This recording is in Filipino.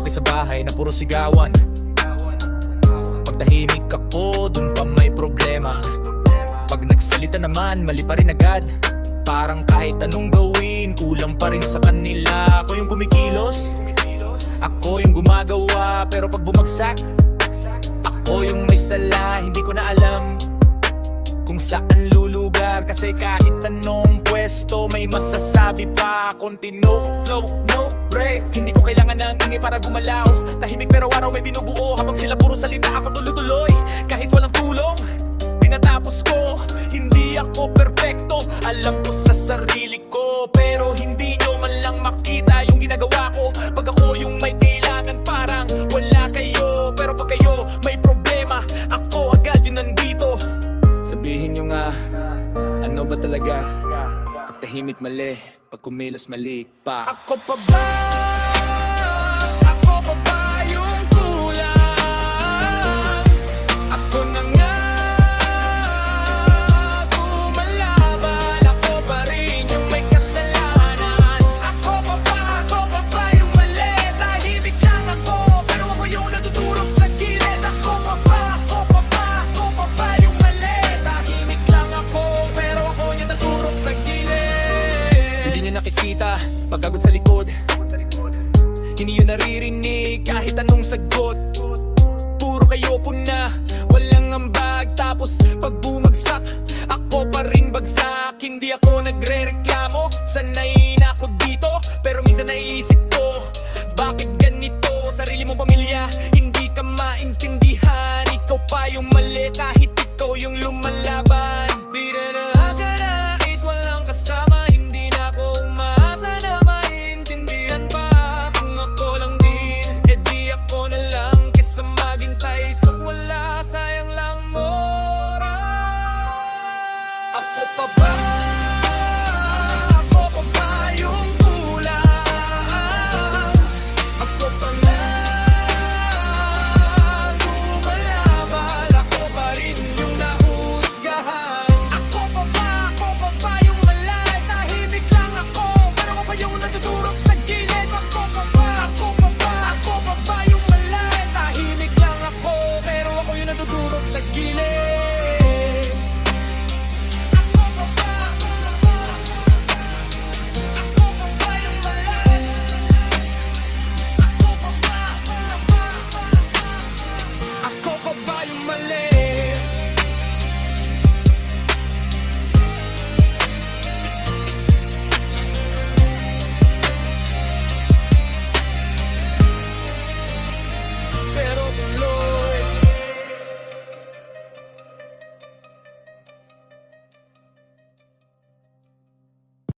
okay sa bahay na puro sigawan. Pag tahimik ako, dun pa may problema. Pag nagsalita naman, mali pa rin agad. Parang kahit anong gawin, kulang pa rin sa kanila. Ako yung kumikilos, ako yung gumagawa. Pero pag bumagsak, ako yung may sala. Hindi ko na alam kung saan lulugar. Kasi kahit anong pwesto, may masasabi pa. Continue, flow, no break. Hindi ko kailangan ng ingay para gumalaw. Tahimik pero araw may binubuo. Habang sila puro salita, ako tuloy-tuloy. Kahit walang tulong, tinatapos ko. Hindi ako perfecto, alam ko sa sarili ko. Pero hindi nyo man lang makita yung ginagawa ko. Pag ako yung may kailangan, parang wala kayo. Pero pag kayo may problema, ako agad yun nandito. Sabihin nyo nga, ano ba talaga? Pag tahimik mali, pag kumilos mali pa. Ako pa ba? Ako pa ba yung kulang? Ako na nga bumalaban. Ako pa rin yung may kasalanan. Ako pa ba yung mali? Tahimik lang ako, pero ako yung natutulog sa gilid. Ako pa ba yung mali? Tahimik lang ako, pero ako yung natutulog sa gilid. Hindi nyo nakikita, pagkagod sa likod. Hindi yun naririnig kahit anong sagot. Puro kayo po na walang ambag. Tapos pag bumagsak, ako pa rin bagsak. Hindi ako nagre-reklamo, sanay na ako dito. Pero minsan naiisip ko, bakit ganito? Sarili mong pamilya, hindi ka maintindihan. Ikaw pa yung mali kahit ikaw yung lumalaban.